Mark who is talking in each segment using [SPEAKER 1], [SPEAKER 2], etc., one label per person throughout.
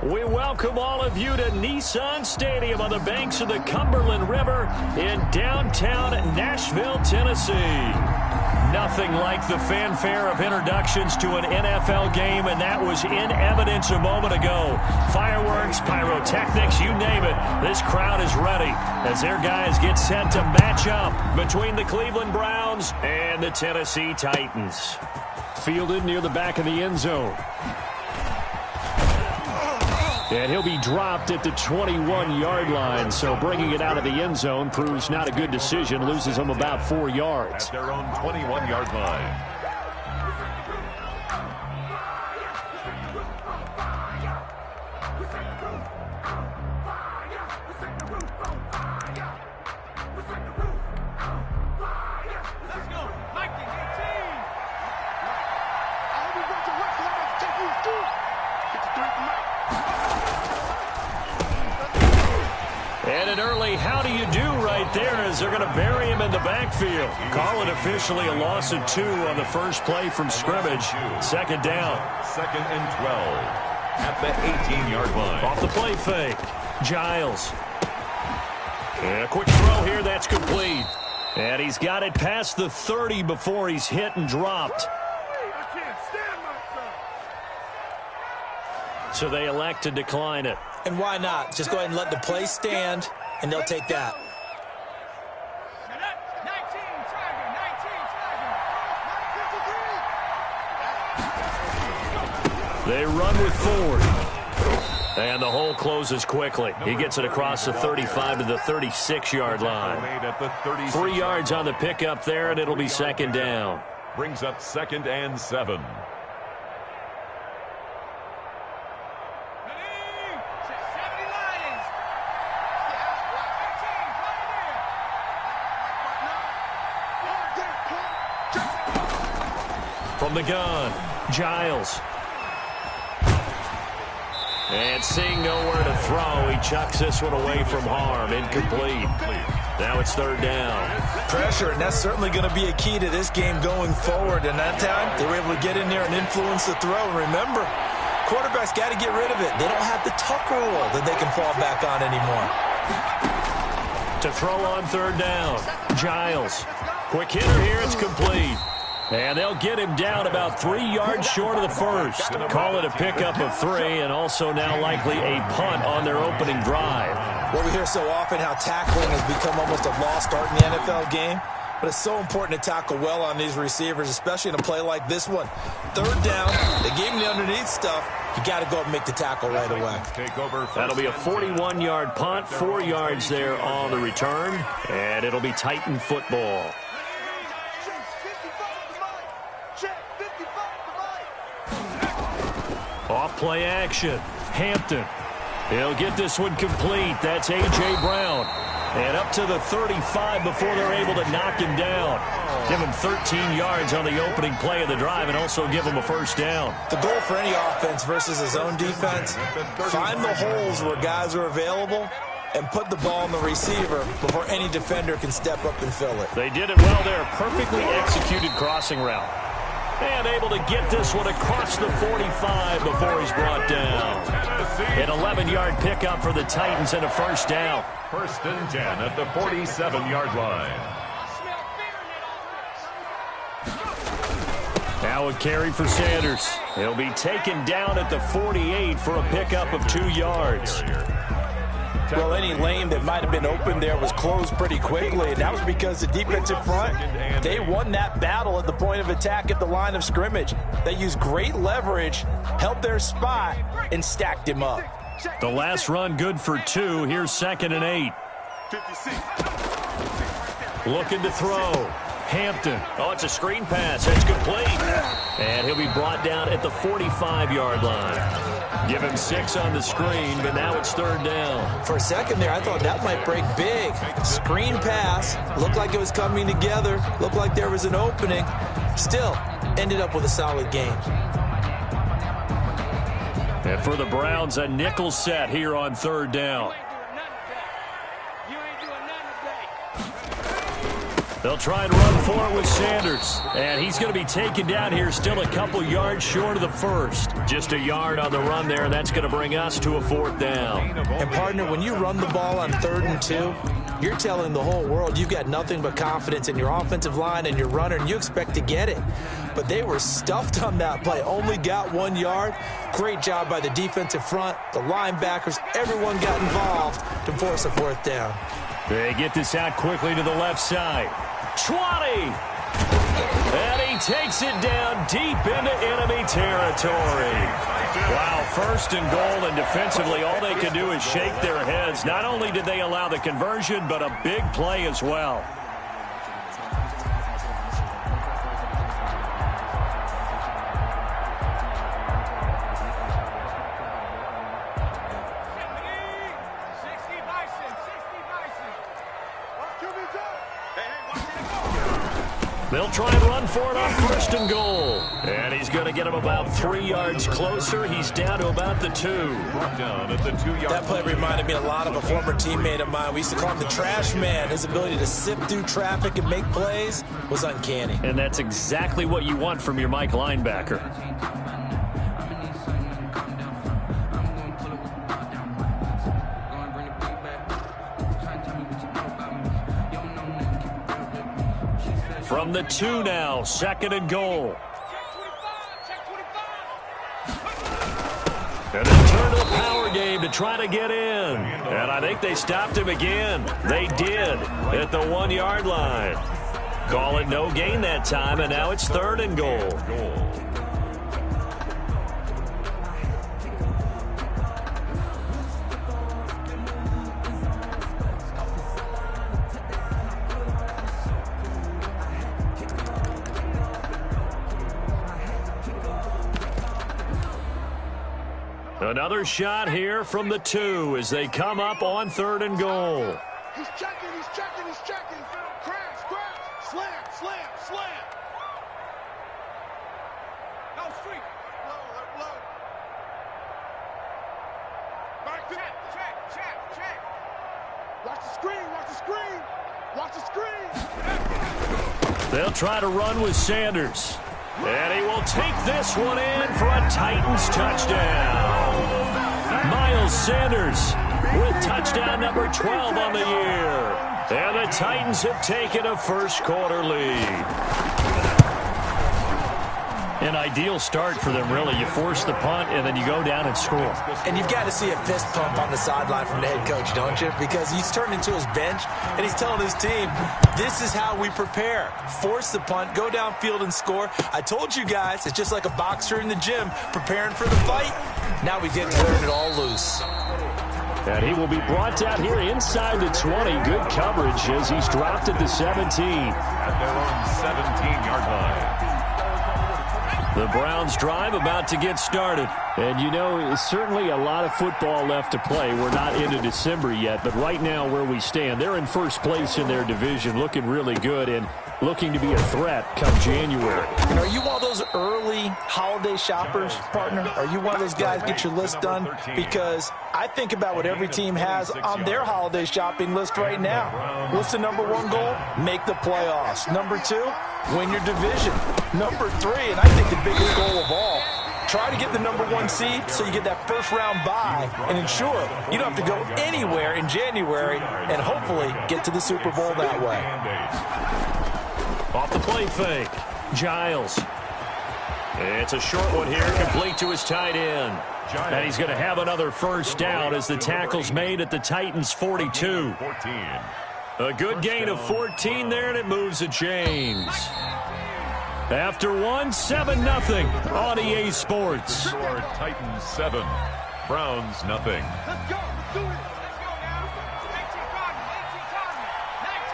[SPEAKER 1] We welcome all of you to Nissan Stadium on the banks of the Cumberland River in downtown Nashville, Tennessee. Nothing like the fanfare of introductions to an NFL game, and that was in evidence a moment ago. Fireworks, pyrotechnics, you name it. This crowd is ready as their guys get set to match up between the Cleveland Browns and the Tennessee Titans. Fielded near the back of the end zone. And he'll be dropped at the 21-yard line, so bringing it out of the end zone proves not a good decision. Loses him about 4 yards.
[SPEAKER 2] At their own 21-yard line.
[SPEAKER 1] And an early how do you do right there as they're going to bury him in the backfield. Call it officially a loss of 2 on the first play from scrimmage. Second down.
[SPEAKER 2] 2nd and 12 at the 18-yard line.
[SPEAKER 1] Off the play fake. Giles. And a quick throw here. That's complete. And he's got it past the 30 before he's hit and dropped. So they elect to decline it.
[SPEAKER 3] And why not? Just go ahead and let the play stand, and they'll take that.
[SPEAKER 1] They run with Ford. And the hole closes quickly. He gets it across the 35 to the 36-yard line. 3 yards on the pickup there, and it'll be second down.
[SPEAKER 2] Brings up 2nd and 7.
[SPEAKER 1] From the gun, Giles. And seeing nowhere to throw, he chucks this one away from harm. Incomplete. Now it's third down.
[SPEAKER 3] Pressure, and that's certainly going to be a key to this game going forward. And that time, they were able to get in there and influence the throw. Remember, quarterbacks got to get rid of it. They don't have the tuck rule that they can fall back on anymore.
[SPEAKER 1] To throw on third down, Giles. Quick hitter here, it's complete. And they'll get him down about 3 yards short of the first. Call it a pickup of 3, and also now likely a punt on their opening drive.
[SPEAKER 3] Well, we hear so often how tackling has become almost a lost art in the NFL game. But it's so important to tackle well on these receivers, especially in a play like this one. Third down, they gave him the underneath stuff. You got to go up and make the tackle right away.
[SPEAKER 1] That'll be a 41-yard punt, 4 yards there on the return, and it'll be Titan football. Off play action. Hampton. He'll get this one complete. That's A.J. Brown. And up to the 35 before they're able to knock him down. Give him 13 yards on the opening play of the drive and also give him a first down.
[SPEAKER 3] The goal for any offense versus his own defense, find the holes where guys are available and put the ball in the receiver before any defender can step up and fill it.
[SPEAKER 1] They did it well there. Perfectly executed crossing route. And able to get this one across the 45 before he's brought down. An 11-yard pickup for the Titans and a first down.
[SPEAKER 2] 1st and 10 at the 47-yard line.
[SPEAKER 1] Now a carry for Sanders. He'll be taken down at the 48 for a pickup of 2 yards.
[SPEAKER 3] Well, any lane that might have been open there was closed pretty quickly, and that was because the defensive front, they won that battle at the point of attack at the line of scrimmage. They used great leverage, held their spot, and stacked him up.
[SPEAKER 1] The last run good for 2. Here's 2nd and 8. Looking to throw. Hampton. Oh, it's a screen pass. It's complete. And he'll be brought down at the 45-yard line. Give him 6 on the screen, but now it's third down.
[SPEAKER 3] For a second there, I thought that might break big. Screen pass. Looked like it was coming together. Looked like there was an opening. Still, ended up with a solid game.
[SPEAKER 1] And for the Browns, a nickel set here on third down. They'll try and run for it with Sanders. And he's going to be taken down here still a couple yards short of the first. Just a yard on the run there, and that's going to bring us to a 4th down.
[SPEAKER 3] And, partner, when you run the ball on 3rd and 2, you're telling the whole world you've got nothing but confidence in your offensive line and your runner, and you expect to get it. But they were stuffed on that play, only got 1 yard. Great job by the defensive front, the linebackers, everyone got involved to force a 4th down.
[SPEAKER 1] They get this out quickly to the left side. 20! And he takes it down deep into enemy territory. Wow, 1st and goal, and defensively all they can do is shake their heads. Not only did they allow the conversion, but a big play as well. They'll try and run for it on 1st and goal. And he's going to get him about 3 yards closer. He's down to about the 2.
[SPEAKER 2] Down at the 2-yard
[SPEAKER 3] That play reminded me a lot of a former teammate of mine. We used to call him the trash man. His ability to sift through traffic and make plays was uncanny.
[SPEAKER 1] And that's exactly what you want from your Mike linebacker. From the 2 now, 2nd and goal. And they turn to the power game to try to get in. And I think they stopped him again. They did at the 1-yard line. Call it no gain that time, and now it's 3rd and goal. Another shot here from the 2 as they come up on 3rd and goal.
[SPEAKER 4] He's checking. Crash, slam. No street. Low. Back to check. Watch the screen.
[SPEAKER 1] They'll try to run with Sanders. And he will take this one in for a Titans touchdown. Miles Sanders with touchdown number 12 on the year. And the Titans have taken a first-quarter lead. An ideal start for them, really. You force the punt, and then you go down and score.
[SPEAKER 3] And you've got to see a fist pump on the sideline from the head coach, don't you? Because he's turned into his bench, and he's telling his team, this is how we prepare. Force the punt, go downfield and score. I told you guys, it's just like a boxer in the gym preparing for the fight. Now we get to turn it all loose.
[SPEAKER 1] And he will be brought down here inside the 20. Good coverage as he's dropped at the 17.
[SPEAKER 2] At their own 17-yard line.
[SPEAKER 1] The Browns drive about to get started. And, you know, certainly a lot of football left to play. We're not into December yet, but right now where we stand, they're in first place in their division, looking really good and looking to be a threat come January.
[SPEAKER 3] And are you one of those early holiday shoppers, partner? Are you one of those guys get your list done? Because I think about what every team has on their holiday shopping list right now. What's the number 1 goal? Make the playoffs. Number 2, win your division. Number 3, and I think the biggest goal of all, try to get the number 1 seed so you get that first-round bye and ensure you don't have to go anywhere in January and hopefully get to the Super Bowl that way.
[SPEAKER 1] Off the play fake, Giles. It's a short one here, complete to his tight end. And he's going to have another first down as the tackle's made at the Titans' 42. A good gain of 14 there, and it moves the chains. After 1, 7-0 on EA Sports.
[SPEAKER 2] Score Titans 7, Browns nothing.
[SPEAKER 4] Let's go. Let's do it. Let's go now. 19 Chargers. 19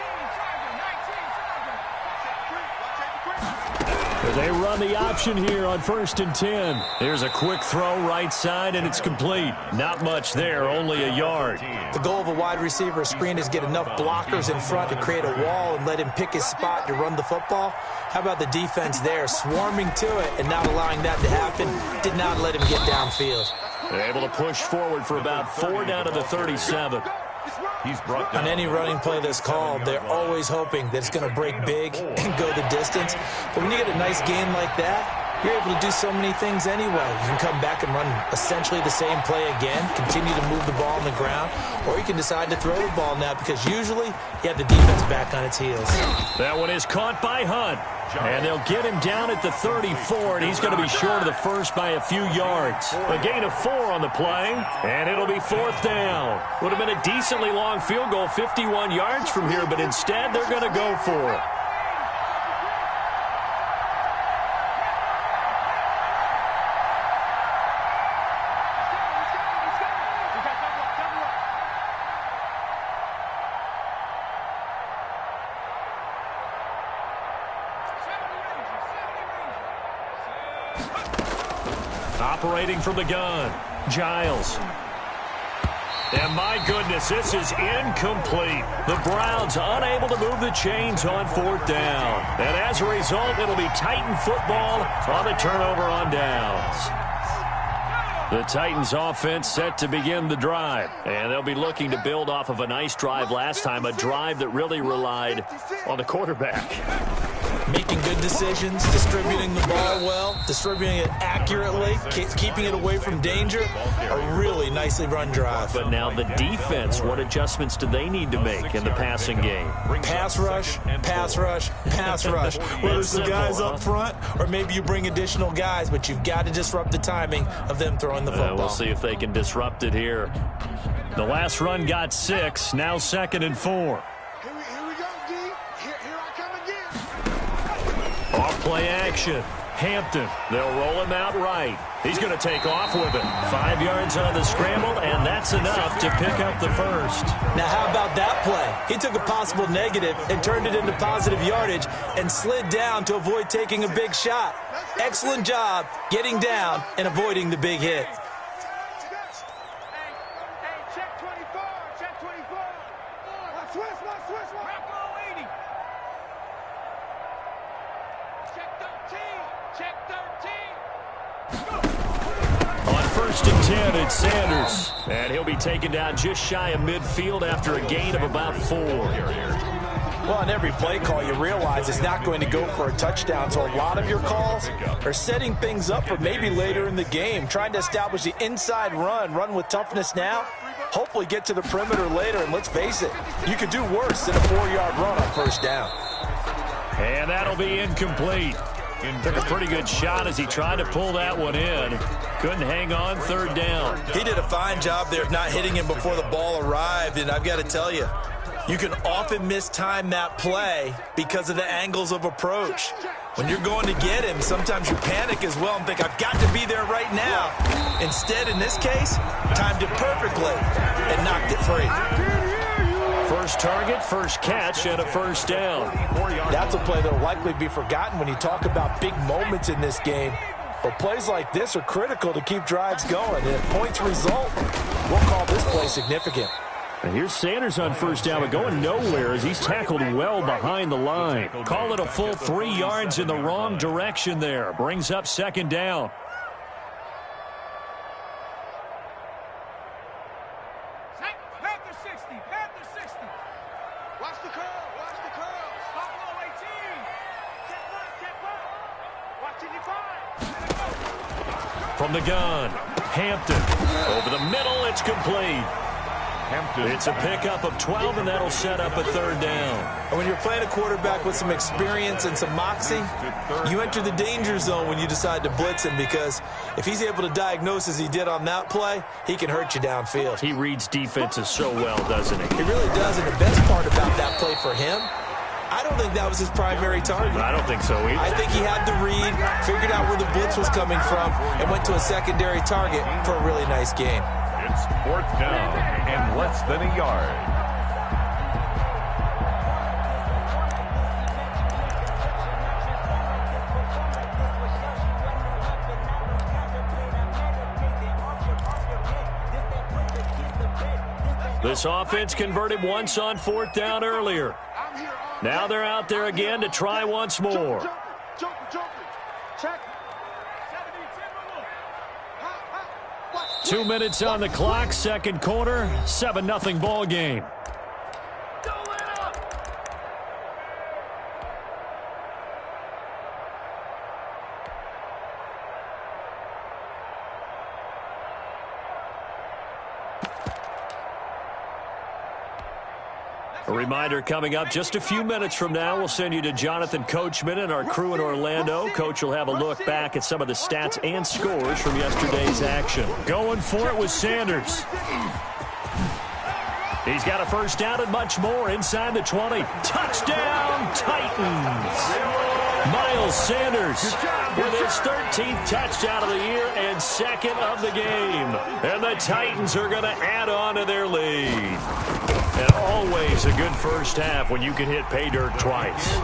[SPEAKER 4] Chargers.
[SPEAKER 1] They run the option here on 1st and 10. Here's a quick throw right side, and it's complete. Not much there, only a yard.
[SPEAKER 3] The goal of a wide receiver screen is get enough blockers in front to create a wall and let him pick his spot to run the football. How about the defense there, swarming to it and not allowing that to happen? Did not let him get downfield.
[SPEAKER 1] Able to push forward for about 4 down to the 37.
[SPEAKER 4] It's right.
[SPEAKER 2] He's brought down.
[SPEAKER 3] On any running play that's called, they're always hoping that it's going to break big and go the distance. But when you get a nice game like that, you're able to do so many things anyway. You can come back and run essentially the same play again, continue to move the ball on the ground, or you can decide to throw the ball now because usually you have the defense back on its heels.
[SPEAKER 1] That one is caught by Hunt. And they'll get him down at the 34, and he's going to be short of the first by a few yards. A gain of 4 on the play, and it'll be 4th down. Would have been a decently long field goal, 51 yards from here, but instead they're going to go for it. Operating from the gun, Giles. And my goodness, this is incomplete. The Browns unable to move the chains on 4th down. And as a result, it'll be Titan football on the turnover on downs. The Titans offense set to begin the drive. And they'll be looking to build off of a nice drive last time, a drive that really relied on the quarterback.
[SPEAKER 3] Making good decisions, distributing the ball well, distributing it accurately, keeping it away from danger. A really nicely run drive.
[SPEAKER 1] But now the defense, what adjustments do they need to make in the passing game?
[SPEAKER 3] Pass rush, pass rush, pass rush. Whether it's the guys up front or maybe you bring additional guys, but you've got to disrupt the timing of them throwing the football.
[SPEAKER 1] We'll see if they can disrupt it here. The last run got 6, now 2nd and 4. Off play action. Hampton. They'll roll him out right. He's going to take off with it. 5 yards on the scramble, and that's enough to pick up the first.
[SPEAKER 3] Now, how about that play? He took a possible negative and turned it into positive yardage and slid down to avoid taking a big shot. Excellent job getting down and avoiding the big hit.
[SPEAKER 1] It's Sanders, and he'll be taken down just shy of midfield after a gain of about 4.
[SPEAKER 3] Well, on every play call, you realize it's not going to go for a touchdown, so a lot of your calls are setting things up for maybe later in the game, trying to establish the inside run with toughness now, hopefully get to the perimeter later, and let's face it, you could do worse than a 4-yard run on 1st down.
[SPEAKER 1] And that'll be incomplete. Took a pretty good shot as he tried to pull that one in. Couldn't hang on 3rd down.
[SPEAKER 3] He did a fine job there of not hitting him before the ball arrived, and I've got to tell you, you can often mistime that play because of the angles of approach. When you're going to get him, sometimes you panic as well and think, I've got to be there right now. Instead, in this case, timed it perfectly and knocked it free.
[SPEAKER 1] First target, first catch, and a 1st down.
[SPEAKER 3] That's a play that will likely be forgotten when you talk about big moments in this game. But plays like this are critical to keep drives going. And if points result, we'll call this play significant.
[SPEAKER 1] And here's Sanders on 1st down, but going nowhere as he's tackled well behind the line. Call it a full 3 yards in the wrong direction there. Brings up 2nd down. From the gun, Hampton. Over the middle, it's complete. It's a pickup of 12, and that'll set up a 3rd down.
[SPEAKER 3] And when you're playing a quarterback with some experience and some moxie, you enter the danger zone when you decide to blitz him, because if he's able to diagnose as he did on that play, he can hurt you downfield.
[SPEAKER 1] He reads defenses so well, doesn't he?
[SPEAKER 3] He really does, and the best part about that play for him, I don't think that was his primary target.
[SPEAKER 1] I don't think so either.
[SPEAKER 3] I think he had to read, figured out where the blitz was coming from, and went to a secondary target for a really nice game.
[SPEAKER 2] It's 4th down and less than a yard.
[SPEAKER 1] This offense converted once on 4th down earlier. Now they're out there again to try once more. 2 minutes on the clock, second quarter, 7-0 ball game. A reminder coming up just a few minutes from now, we'll send you to Jonathan Coachman and our crew in Orlando. Coach will have a look back at some of the stats and scores from yesterday's action. Going for it was Sanders. He's got a first down and much more inside the 20. Touchdown, Titans! Miles Sanders with his 13th touchdown of the year and second of the game. And the Titans are going to add on to their lead. And always a good first half when you can hit pay dirt twice.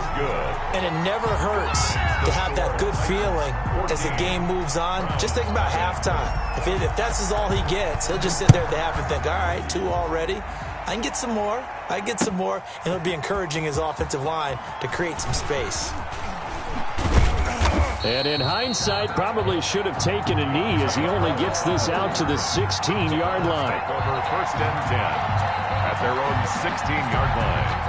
[SPEAKER 3] And it never hurts to have that good feeling as the game moves on. Just think about halftime. If that's all he gets, he'll just sit there at the half and think, all right, 2 already. I can get some more. And it'll be encouraging his offensive line to create some space.
[SPEAKER 1] And in hindsight, probably should have taken a knee as he only gets this out to the 16-yard line.
[SPEAKER 2] Over first and 10 at their own 16-yard line.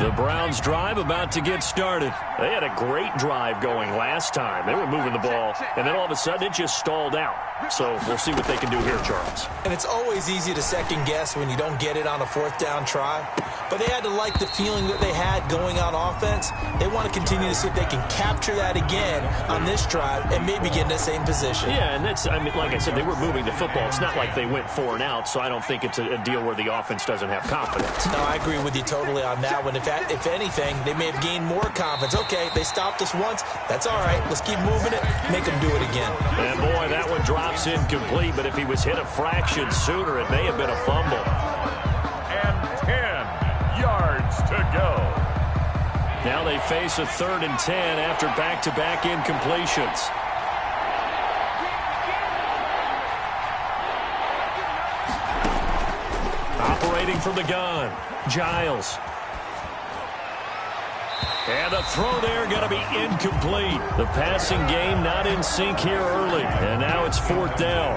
[SPEAKER 1] The Browns drive about to get started. They had a great drive going last time. They were moving the ball, and then all of a sudden it just stalled out. So we'll see what they can do here, Charles.
[SPEAKER 3] And it's always easy to second guess when you don't get it on a fourth down try. But they had to like the feeling that they had going on offense. They want to continue to see if they can capture that again on this drive and maybe get in the same position.
[SPEAKER 1] Yeah, and that's, I mean, like I said, they were moving the football. It's not like they went 4 and out, so I don't think it's a deal where the offense doesn't have confidence.
[SPEAKER 3] No, I agree with you totally on that one. If anything, they may have gained more confidence. Okay, they stopped us once. That's all right. Let's keep moving it. Make them do it again.
[SPEAKER 1] And, boy, that one drops incomplete, but if he was hit a fraction sooner, it may have been a fumble.
[SPEAKER 2] And 10 yards to go.
[SPEAKER 1] Now they face a 3rd and 10 after back-to-back incompletions. Operating from the gun, Giles. And the throw there going to be incomplete. The passing game not in sync here early. And now it's 4th down.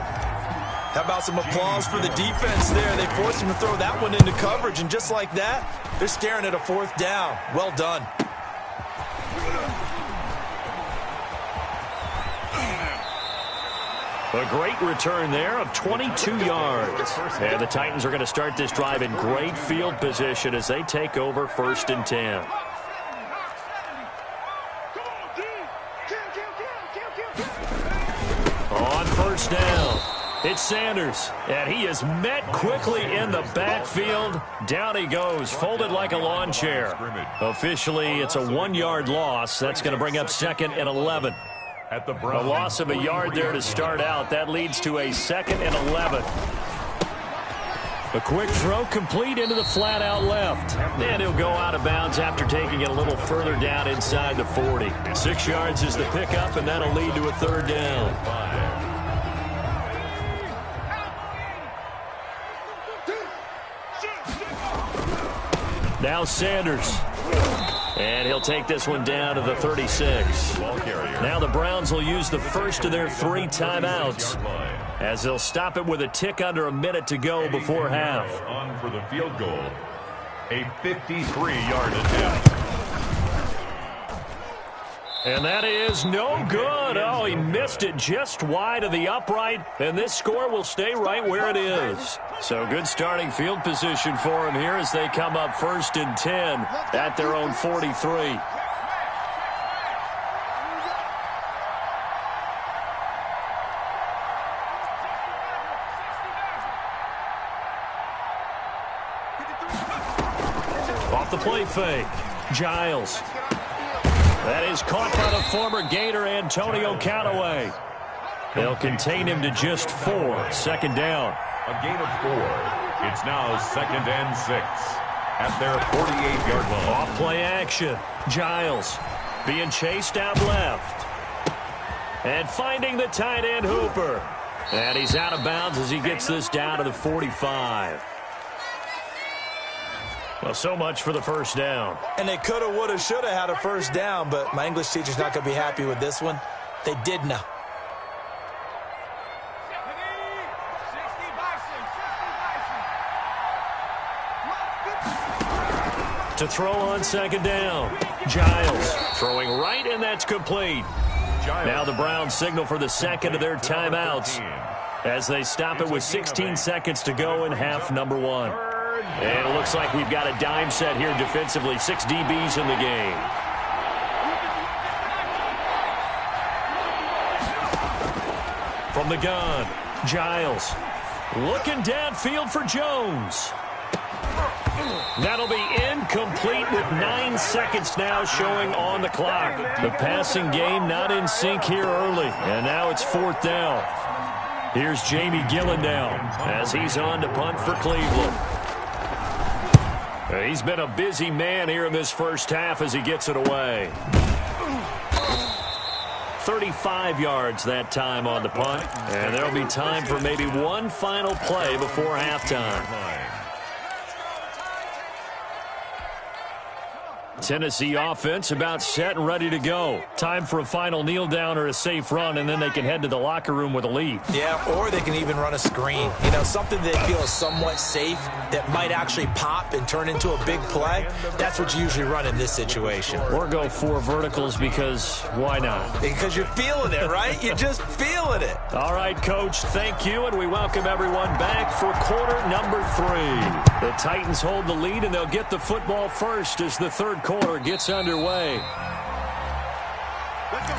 [SPEAKER 3] How about some applause for the defense there? They forced him to throw that one into coverage, and just like that, they're staring at a 4th down. Well done.
[SPEAKER 1] A great return there of 22 yards. And the Titans are going to start this drive in great field position as they take over 1st and 10. On 1st down, it's Sanders, and he is met quickly in the backfield. Down he goes, folded like a lawn chair. Officially, it's a 1-yard loss. That's going to bring up 2nd and 11.
[SPEAKER 2] At the
[SPEAKER 1] A loss of a yard there to start out. That leads to a 2nd and 11. A quick throw complete into the flat out left. And he'll go out of bounds after taking it a little further down inside the 40. 6 yards is the pickup, and that'll lead to a 3rd down. Now Sanders. And he'll take this one down to the 36. Now the Browns will use the first of their 3 timeouts, as they'll stop it with a tick under a minute to go before half.
[SPEAKER 2] On for the field goal. A 53-yard attempt.
[SPEAKER 1] And that is no good. Oh, he missed it just wide of the upright, and this score will stay right where it is. So good starting field position for him here as they come up 1st and 10 at their own 43. Off the play fake, Giles. That is caught by the former Gator Antonio Callaway. They'll contain him to just 4. 2nd down.
[SPEAKER 2] A gain of 4. It's now 2nd and 6 at their 48-yard line.
[SPEAKER 1] Off play action. Giles being chased out left. And finding the tight end Hooper. And he's out of bounds as he gets this down to the 45. Well, so much for the first down.
[SPEAKER 3] And they could have, would have, should have had a first down, but my English teacher's not going to be happy with this one. They did not.
[SPEAKER 1] To throw on second down. Giles throwing right, and that's complete. Now the Browns signal for the second of their timeouts as they stop it with 16 seconds to go in half number one. And it looks like we've got a dime set here defensively. 6 DBs in the game. From the gun, Giles looking downfield for Jones. That'll be incomplete with 9 seconds now showing on the clock. The passing game not in sync here early, and now it's fourth down. Here's Jamie Gillen now as he's on to punt for Cleveland. He's been a busy man here in this first half as he gets it away. 35 yards that time on the punt, and there'll be time for maybe one final play before halftime. Tennessee offense about set and ready to go. Time for a final kneel down or a safe run, and then they can head to the locker room with a lead. Yeah, or they can even run a screen. You know, something they feel is somewhat safe that might actually pop and turn into a big play. That's what you usually run in this situation. Or go 4 verticals because why not? Because you're feeling it, right? You're just feeling it. All right, Coach, thank you, and we welcome everyone back for quarter number 3. The Titans hold the lead, and they'll get the football first as the third quarter gets underway.
[SPEAKER 4] Let's go.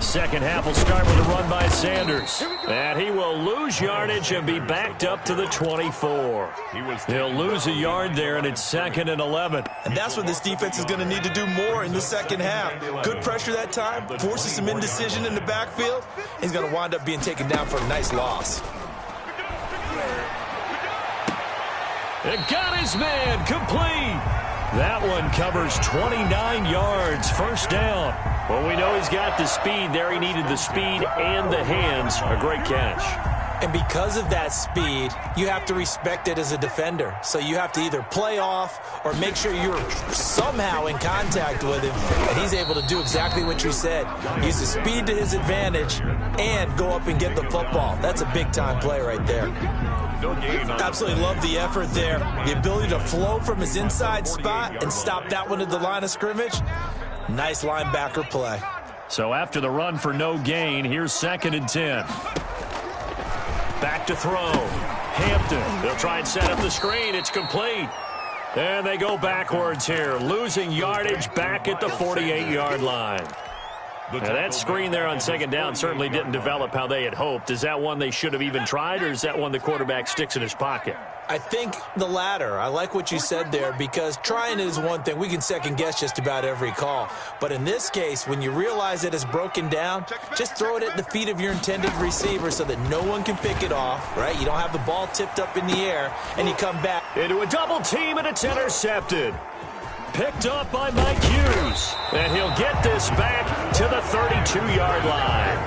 [SPEAKER 1] Second half will start with a run by Sanders. And he will lose yardage and be backed up to the 24. He'll lose a yard there, and it's 2nd and 11.
[SPEAKER 3] And that's what this defense is going to need to do more in the second half. Good pressure that time, forces some indecision in the backfield. He's going to wind up being taken down for a nice loss.
[SPEAKER 1] It got his man complete. That one covers 29 yards, first down. Well, we know he's got the speed there. He needed the speed and the hands. A great catch.
[SPEAKER 3] And because of that speed, you have to respect it as a defender. So you have to either play off or make sure you're somehow in contact with him. And he's able to do exactly what you said. Use the speed to his advantage and go up and get the football. That's a big-time play right there. Absolutely love the effort there. The ability to flow from his inside spot and stop that one at the line of scrimmage. Nice linebacker play.
[SPEAKER 1] So after the run for no gain, here's 2nd and 10. Back to throw. Hampton. They'll try and set up the screen. It's complete. And they go backwards here, losing yardage back at the 48-yard line. Now, that screen there on 2nd down certainly didn't develop how they had hoped. Is that one they should have even tried, or is that one the quarterback sticks in his pocket?
[SPEAKER 3] I think the latter. I like what you said there, because trying is one thing. We can second-guess just about every call. But in this case, when you realize that it's broken down, just throw it at the feet of your intended receiver so that no one can pick it off, right? You don't have the ball tipped up in the air, and you come back.
[SPEAKER 1] Into a double team, and it's intercepted. Picked up by Mike Hughes. And he'll get this back to the 32-yard line.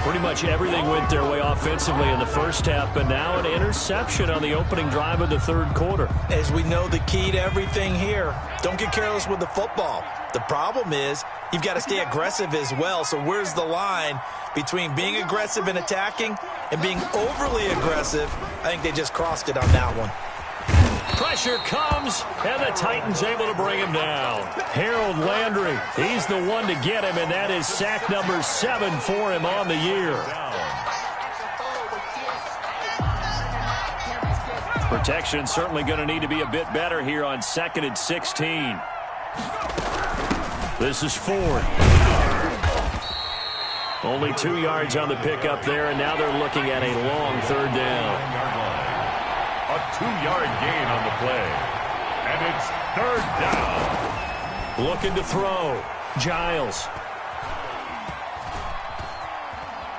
[SPEAKER 1] Pretty much everything went their way offensively in the first half, but now an interception on the opening drive of the third quarter.
[SPEAKER 3] As we know, the key to everything here, don't get careless with the football. The problem is you've got to stay aggressive as well. So where's the line between being aggressive and attacking and being overly aggressive? I think they just crossed it on that one.
[SPEAKER 1] Pressure comes, and the Titans able to bring him down. Harold Landry, he's the one to get him, and that is sack number 7 for him on the year. Protection certainly going to need to be a bit better here on 2nd and 16. This is Ford. Only 2 yards on the pickup there, and now they're looking at a long 3rd down.
[SPEAKER 2] A 2-yard gain on the play. And it's 3rd down.
[SPEAKER 1] Looking to throw. Giles.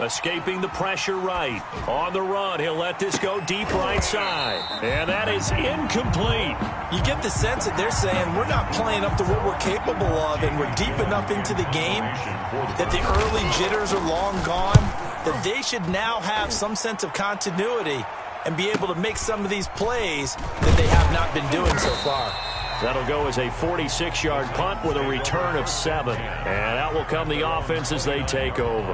[SPEAKER 1] Escaping the pressure right. On the run, he'll let this go deep right side. And that is incomplete.
[SPEAKER 3] You get the sense that they're saying we're not playing up to what we're capable of, and we're deep enough into the game that the early jitters are long gone, that they should now have some sense of continuity and be able to make some of these plays that they have not been doing so far.
[SPEAKER 1] That'll go as a 46-yard punt with a return of 7. And out will come the offense as they take over.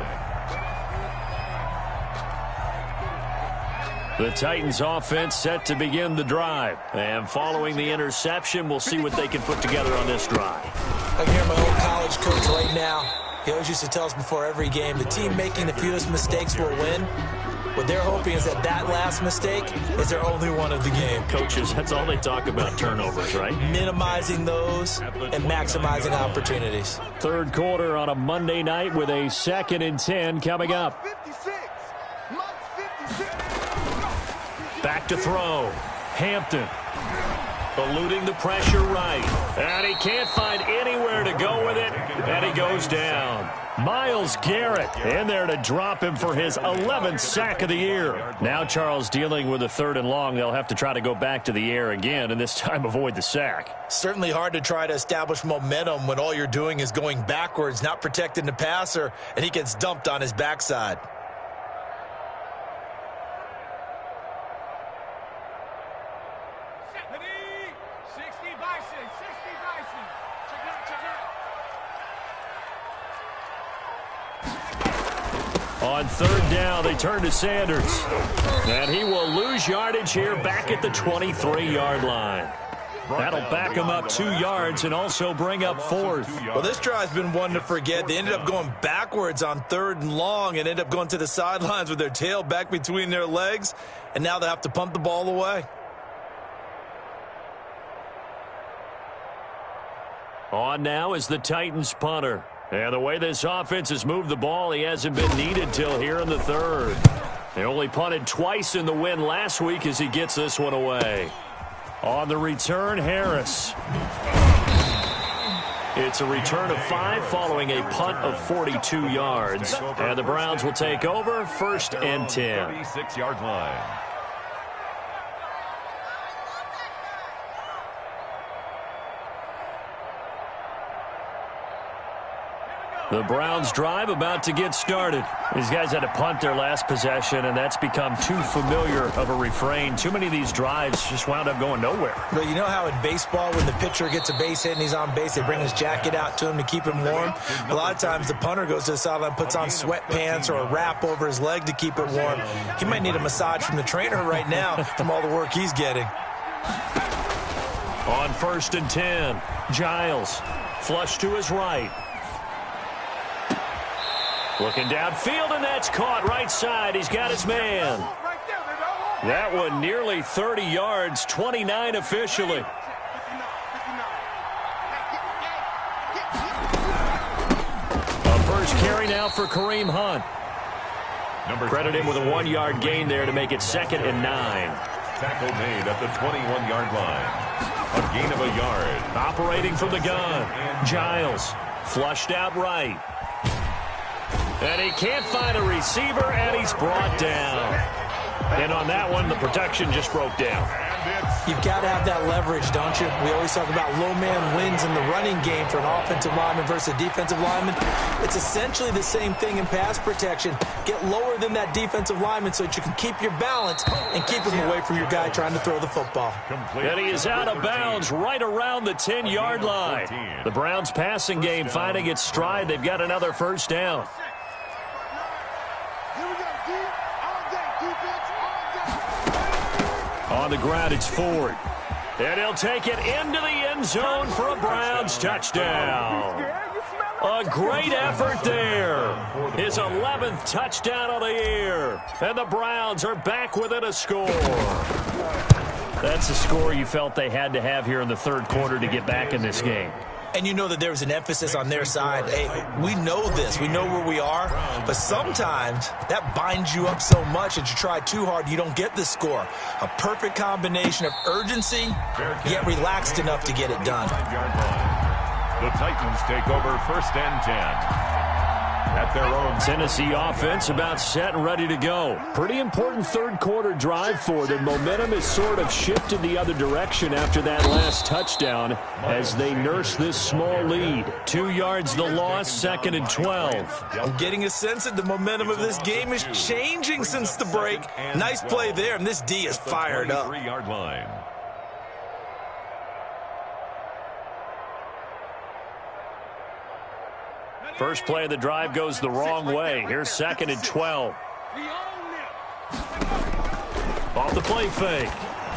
[SPEAKER 1] The Titans offense set to begin the drive. And following the interception, we'll see what they can put together on this drive.
[SPEAKER 3] I can hear my old college coach right now. He always used to tell us before every game, the team making the fewest mistakes will win. What they're hoping is that last mistake is their only one of the game.
[SPEAKER 1] Coaches, that's all they talk about, turnovers, right?
[SPEAKER 3] Minimizing those and maximizing opportunities.
[SPEAKER 1] Third quarter on a Monday night with a 2nd and 10 coming up. Back to throw. Hampton. Eluding the pressure right. And he can't find anywhere to go with it. And he goes down. Myles Garrett in there to drop him for his 11th sack of the year. Now Charles dealing with a 3rd and long. They'll have to try to go back to the air again, and this time avoid the sack.
[SPEAKER 3] Certainly hard to try to establish momentum when all you're doing is going backwards, not protecting the passer, and he gets dumped on his backside.
[SPEAKER 1] On 3rd down, they turn to Sanders. And he will lose yardage here back at the 23-yard line. That'll back him up 2 yards and also bring up 4th.
[SPEAKER 3] Well, this drive's been one to forget. They ended up going backwards on 3rd and long and ended up going to the sidelines with their tail back between their legs. And now they have to pump the ball away.
[SPEAKER 1] On now is the Titans punter. And the way this offense has moved the ball, he hasn't been needed till here in the 3rd. They only punted twice in the win last week as he gets this one away. On the return, Harris. It's a return of 5 following a punt of 42 yards. And the Browns will take over 1st and 10.
[SPEAKER 2] 36-yard line.
[SPEAKER 1] The Browns drive about to get started. These guys had to punt their last possession, and that's become too familiar of a refrain. Too many of these drives just wound up going nowhere.
[SPEAKER 3] But you know how in baseball, when the pitcher gets a base hit and he's on base, they bring his jacket out to him to keep him warm? A lot of times the punter goes to the sideline, puts on sweatpants or a wrap over his leg to keep it warm. He might need a massage from the trainer right now from all the work he's getting.
[SPEAKER 1] On 1st and 10, Giles. Flush to his right. Looking downfield, and that's caught right side. He's got his man. That one nearly 30 yards, 29 officially. A first carry now for Kareem Hunt. Credit him with a 1-yard gain there to make it 2nd and 9.
[SPEAKER 2] Tackle made at the 21-yard line. A gain of a yard.
[SPEAKER 1] Operating from the gun. Giles flushed out right. And he can't find a receiver, and he's brought down. And on that one, the protection just broke down.
[SPEAKER 3] You've got to have that leverage, don't you? We always talk about low man wins in the running game for an offensive lineman versus a defensive lineman. It's essentially the same thing in pass protection. Get lower than that defensive lineman so that you can keep your balance and keep him away from your guy trying to throw the football.
[SPEAKER 1] And he is out of bounds right around the 10-yard line. The Browns passing game finding its stride. They've got another first down. On the ground, it's Ford. And he'll take it into the end zone for a Browns touchdown. A great effort there. His 11th touchdown of the year. And the Browns are back within a score. That's the score you felt they had to have here in the 3rd quarter to get back in this game.
[SPEAKER 3] And you know that there was an emphasis on their side. Hey, we know this. We know where we are. But sometimes that binds you up so much that you try too hard, you don't get the score. A perfect combination of urgency, yet relaxed enough to get it done.
[SPEAKER 2] The Titans take over 1st and 10. At their own.
[SPEAKER 1] Tennessee offense about set and ready to go. Pretty important third quarter drive for them. Momentum has sort of shifted the other direction after that last touchdown as they nurse this small lead. 2 yards the loss, 2nd and 12.
[SPEAKER 3] I'm getting a sense that the momentum of this game is changing since the break. Nice play there, and this D is fired up.
[SPEAKER 2] 3-yard line.
[SPEAKER 1] First play of the drive goes the wrong way. Here's 2nd and 12. Off the play fake.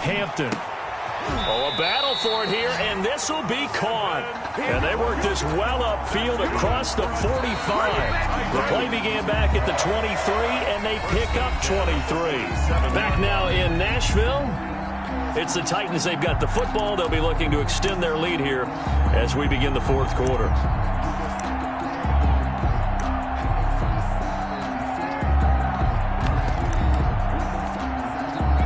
[SPEAKER 1] Hampton. Oh, a battle for it here, and this will be caught. And they work this well upfield across the 45. The play began back at the 23, and they pick up 23. Back now in Nashville. It's the Titans. They've got the football. They'll be looking to extend their lead here as we begin the fourth quarter.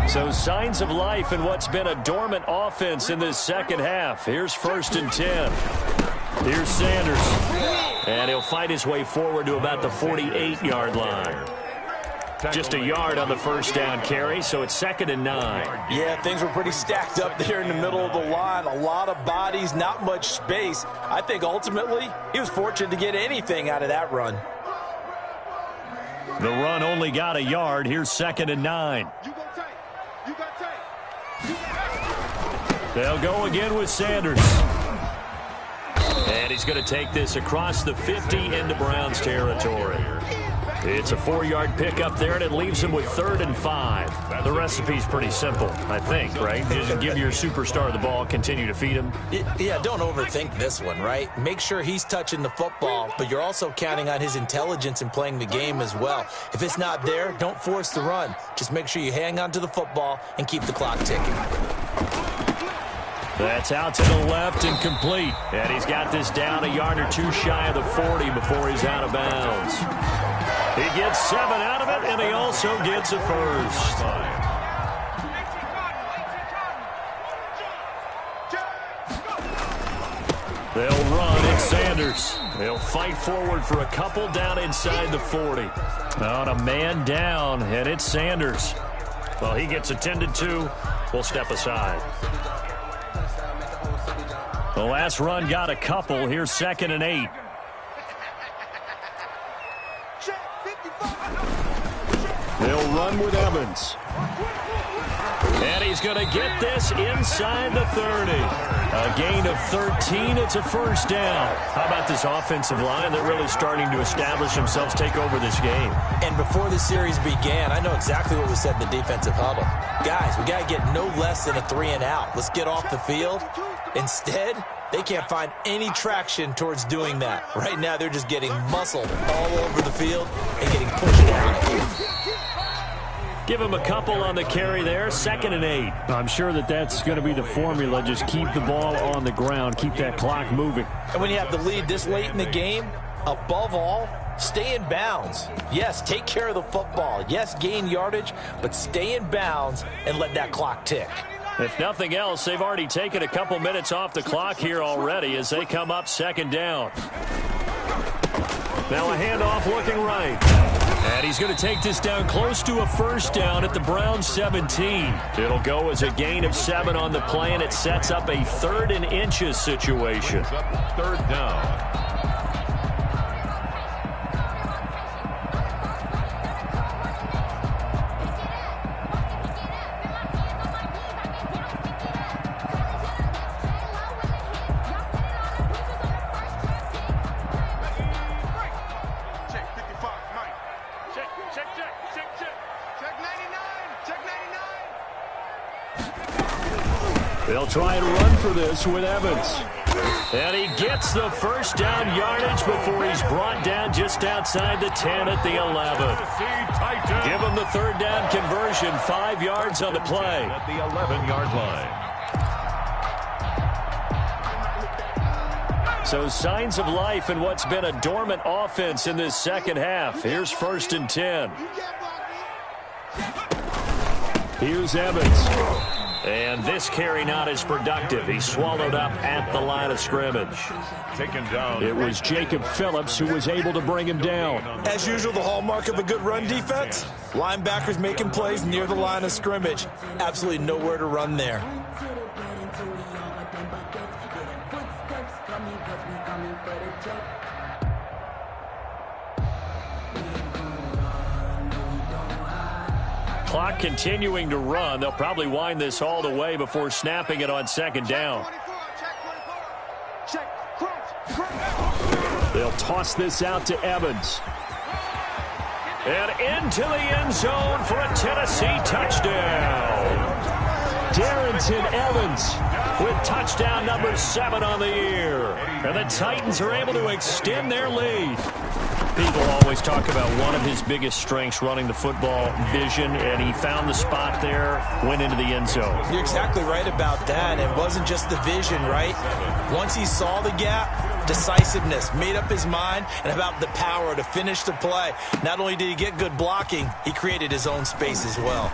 [SPEAKER 1] So signs of life in what's been a dormant offense in this second half. Here's 1st and 10. Here's Sanders. And he'll fight his way forward to about the 48-yard line. Just a yard on the first down carry, so it's 2nd and 9.
[SPEAKER 3] Yeah, things were pretty stacked up there in the middle of the line. A lot of bodies, not much space. I think ultimately he was fortunate to get anything out of that run.
[SPEAKER 1] The run only got a yard. Here's 2nd and 9. They'll go again with Sanders. And he's going to take this across the 50 into Browns territory. It's a 4-yard pickup there, and it leaves him with 3rd and 5. The recipe's pretty simple, I think, right? Just give your superstar the ball, continue to feed him.
[SPEAKER 3] Yeah, don't overthink this one, right? Make sure he's touching the football, but you're also counting on his intelligence in playing the game as well. If it's not there, don't force the run. Just make sure you hang on to the football and keep the clock ticking.
[SPEAKER 1] That's out to the left and complete. And he's got this down a yard or two shy of the 40 before he's out of bounds. He gets 7 out of it, and he also gets a first. They'll run. It's Sanders. They'll fight forward for a couple down inside the 40. On a man down, and it's Sanders. Well, he gets attended to. We'll step aside. The last run got a couple. Here's 2nd and 8. They'll run with Evans. And he's going to get this inside the 30. A gain of 13. It's a first down. How about this offensive line? They're really starting to establish themselves, take over this game.
[SPEAKER 3] And before the series began, I know exactly what was said in the defensive huddle. Guys, we got to get no less than a 3 and out. Let's get off the field. Instead, they can't find any traction towards doing that. Right now, they're just getting muscled all over the field and getting pushed down.
[SPEAKER 1] Give him a couple on the carry there. 2nd and 8. I'm sure that's going to be the formula. Just keep the ball on the ground. Keep that clock moving.
[SPEAKER 3] And when you have the lead this late in the game, above all, stay in bounds. Yes, take care of the football. Yes, gain yardage, but stay in bounds and let that clock tick.
[SPEAKER 1] If nothing else, they've already taken a couple minutes off the clock here already as they come up 2nd down. Now a handoff looking right. And he's going to take this down close to a first down at the Browns 17. It'll go as a gain of 7 on the play, and it sets up a 3rd and inches situation.
[SPEAKER 2] 3rd down.
[SPEAKER 1] They'll try and run for this with Evans. And he gets the first down yardage before he's brought down just outside the 10 at the 11. Give him the 3rd down conversion, 5 yards on the play.
[SPEAKER 2] At the 11-yard line.
[SPEAKER 1] So signs of life in what's been a dormant offense in this second half. Here's 1st and 10. Here's Evans. And this carry not as productive. He swallowed up at the line of scrimmage.
[SPEAKER 2] Taken down.
[SPEAKER 1] It was Jacob Phillips who was able to bring him down.
[SPEAKER 3] As usual, the hallmark of a good run defense, linebackers making plays near the line of scrimmage. Absolutely nowhere to run there.
[SPEAKER 1] Clock continuing to run. They'll probably wind this all the way before snapping it on second down. They'll toss this out to Evans. And into the end zone for a Tennessee touchdown. Darrington Evans with touchdown number 7 on the year. And the Titans are able to extend their lead. People always talk about one of his biggest strengths, running the football, vision, and he found the spot there, went into the end zone.
[SPEAKER 3] You're exactly right about that. It wasn't just the vision, right? Once he saw the gap, decisiveness, made up his mind, and about the power to finish the play. Not only did he get good blocking, he created his own space as well.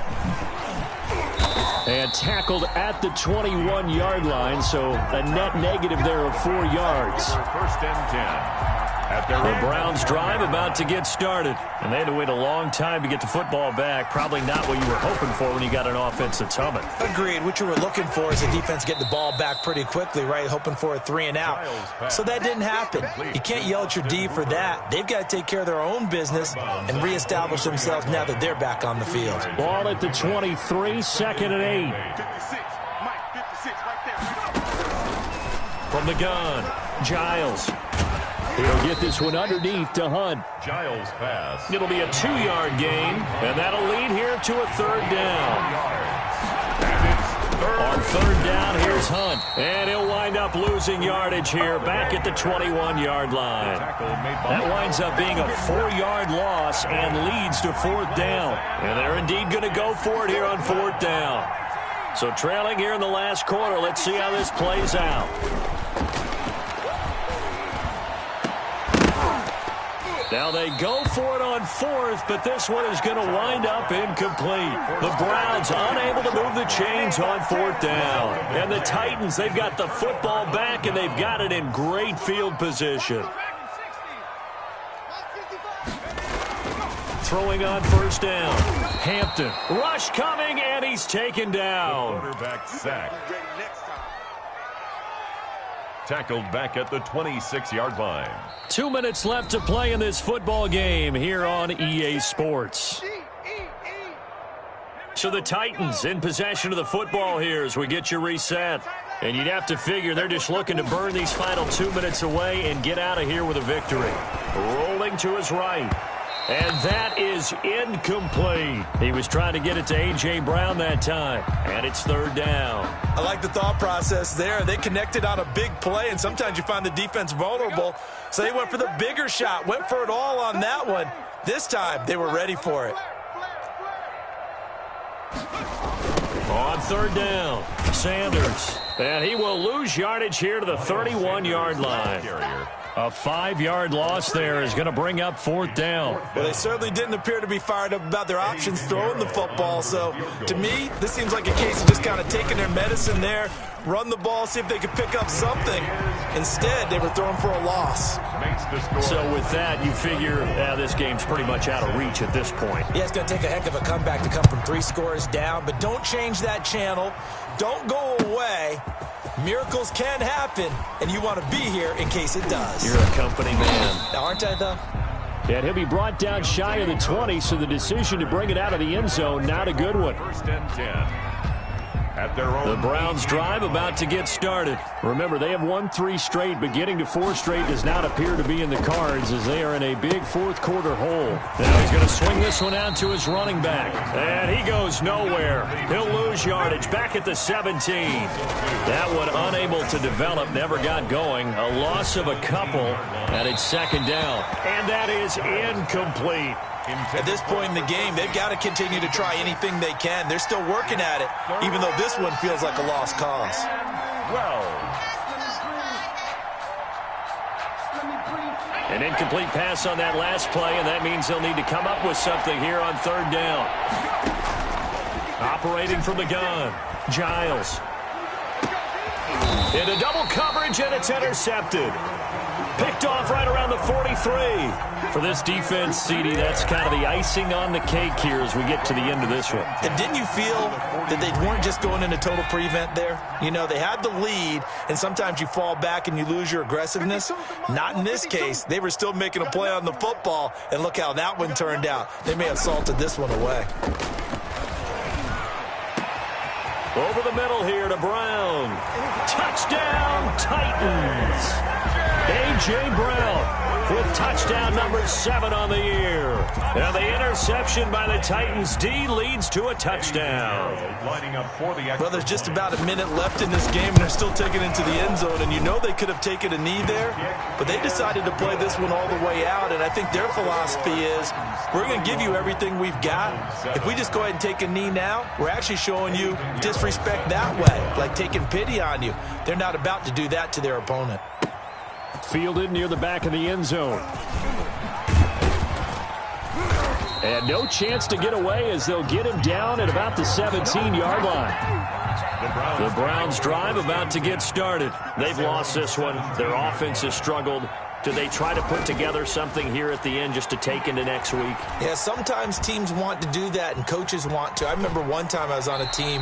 [SPEAKER 1] And tackled at the 21-yard line, so a net negative there of 4 yards.
[SPEAKER 2] First and 10.
[SPEAKER 1] The Browns drive about to get started, and they had to wait a long time to get the football back. Probably not what you were hoping for when you got an offense that's humming.
[SPEAKER 3] Agreed. What you were looking for is the defense getting the ball back pretty quickly, right? Hoping for a 3 and out. So that didn't happen. You can't yell at your D for that. They've got to take care of their own business and reestablish themselves now that they're back on the field.
[SPEAKER 1] Ball at the 23, 2nd and 8.
[SPEAKER 4] 56, Mike, 56 right there.
[SPEAKER 1] From the gun, Giles. He'll get this one underneath to Hunt.
[SPEAKER 2] Giles pass.
[SPEAKER 1] It'll be a 2-yard gain, and that'll lead here to a 3rd down. On 3rd down, here's Hunt. And he'll wind up losing yardage here back at the 21-yard line. That winds up being a 4-yard loss and leads to 4th down. And they're indeed going to go for it here on 4th down. So trailing here in the last quarter, let's see how this plays out. Now they go for it on 4th, but this one is going to wind up incomplete. The Browns unable to move the chains on 4th down. And the Titans, they've got the football back, and they've got it in great field position. Throwing on 1st down. Hampton. Rush coming, and he's taken down.
[SPEAKER 2] Quarterback sack. Tackled back at the 26-yard line.
[SPEAKER 1] 2 minutes left to play in this football game here on EA Sports. So the Titans in possession of the football here as we get you reset. And you'd have to figure they're just looking to burn these final 2 minutes away and get out of here with a victory. Rolling to his right. And that is incomplete. He was trying to get it to A.J. Brown that time. And it's 3rd down.
[SPEAKER 3] I like the thought process there. They connected on a big play, and sometimes you find the defense vulnerable. So they went for the bigger shot, went for it all on that one. This time, they were ready for it.
[SPEAKER 1] On 3rd down, Sanders. And he will lose yardage here to the 31-yard line. A 5-yard loss there is going to bring up 4th down.
[SPEAKER 3] Well, they certainly didn't appear to be fired up about their options throwing the football. So, to me, this seems like a case of just kind of taking their medicine there, run the ball, see if they could pick up something. Instead, they were throwing for a loss.
[SPEAKER 1] So, with that, you figure this game's pretty much out of reach at this point.
[SPEAKER 3] Yeah, it's going to take a heck of a comeback to come from 3 scores down. But don't change that channel. Don't go away. Miracles can happen, and you want to be here in case it does.
[SPEAKER 1] You're a company man.
[SPEAKER 3] Aren't I, though?
[SPEAKER 1] And he'll be brought down shy of the 20, so the decision to bring it out of the end zone, not a good one.
[SPEAKER 2] 1st and 10. At their own.
[SPEAKER 1] The Browns drive about to get started. Remember, they have won 3 straight, but getting to 4 straight does not appear to be in the cards as they are in a big 4th quarter hole. Now he's going to swing this one out to his running back. And he goes nowhere. He'll lose yardage back at the 17. That one unable to develop, never got going. A loss of a couple, and it's 2nd down. And that is incomplete.
[SPEAKER 3] At this point in the game, they've got to continue to try anything they can. They're still working at it, even though this one feels like a lost cause.
[SPEAKER 1] An incomplete pass on that last play, and that means they'll need to come up with something here on 3rd down. Operating from the gun, Giles. Into double coverage, and it's intercepted. Picked off right around the 43. For this defense, CD, that's kind of the icing on the cake here as we get to the end of this one.
[SPEAKER 3] And didn't you feel that they weren't just going into total prevent there? You know, they had the lead, and sometimes you fall back and you lose your aggressiveness. Not in this case. They were still making a play on the football, and look how that one turned out. They may have salted this one away.
[SPEAKER 1] Over the middle here to Brown. Touchdown, Titans. A.J. Brown with touchdown number 7 on the year. And the interception by the Titans D leads to a touchdown.
[SPEAKER 3] Well, there's just about a minute left in this game, and they're still taking it to the end zone. And you know they could have taken a knee there, but they decided to play this one all the way out. And I think their philosophy is, we're going to give you everything we've got. If we just go ahead and take a knee now, we're actually showing you disrespect that way, like taking pity on you. They're not about to do that to their opponent.
[SPEAKER 1] Fielded near the back of the end zone. And no chance to get away as they'll get him down at about the 17-yard line. The Browns drive about to get started. They've lost this one. Their offense has struggled. Do they try to put together something here at the end just to take into next week?
[SPEAKER 3] Yeah, sometimes teams want to do that and coaches want to. I remember one time I was on a team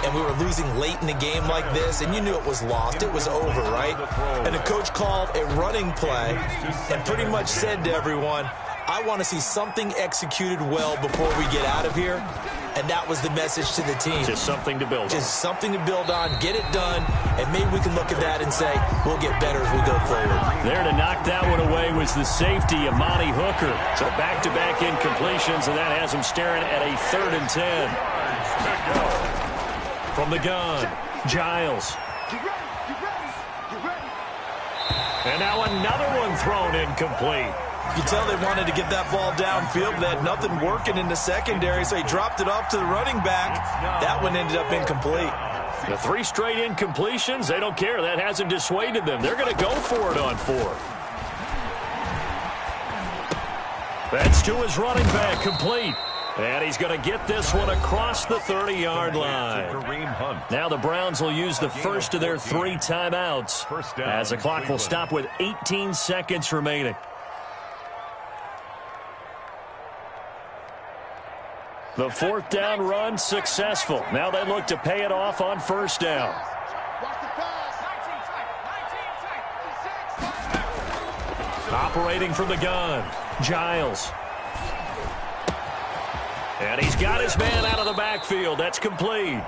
[SPEAKER 3] and we were losing late in the game like this, and you knew it was lost. It was over, right? And the coach called a running play and pretty much said to everyone, I want to see something executed well before we get out of here. And that was the message to the team.
[SPEAKER 1] Just something to build on.
[SPEAKER 3] Just something to build on, get it done, and maybe we can look at that and say, we'll get better as we go forward.
[SPEAKER 1] There to knock that one away was the safety, Amani Hooker. So back-to-back incompletions, and that has him staring at a 3rd and 10. From the gun, Giles. And now another one thrown incomplete.
[SPEAKER 3] You can tell they wanted to get that ball downfield, but they had nothing working in the secondary, so he dropped it off to the running back. That one ended up incomplete.
[SPEAKER 1] The 3 straight incompletions, they don't care. That hasn't dissuaded them. They're going to go for it on 4th. That's to his running back, complete. And he's going to get this one across the 30-yard line. Now the Browns will use the first of their 3 timeouts as the clock will stop with 18 seconds remaining. The 4th down run successful. Now they look to pay it off on 1st down. Operating from the gun, Giles. And he's got his man out of the backfield. That's complete.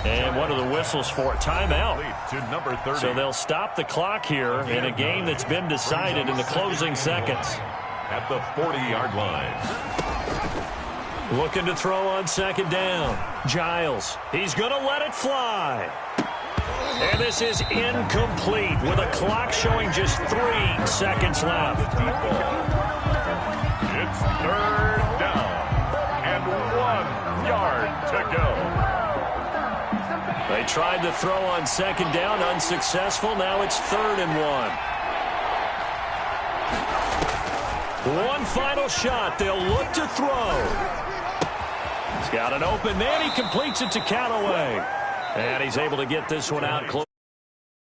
[SPEAKER 1] And one of the whistles for a timeout. So they'll stop the clock here in a game that's been decided in the closing seconds.
[SPEAKER 2] At the 40-yard line.
[SPEAKER 1] Looking to throw on 2nd down. Giles. He's going to let it fly. And this is incomplete with a clock showing just 3 seconds left.
[SPEAKER 2] It's 3rd down and 1 yard to go.
[SPEAKER 1] They tried to throw on 2nd down, unsuccessful. Now it's 3rd and 1. One final shot. They'll look to throw. He's got an open man. He completes it to Callaway. And he's able to get this one out close.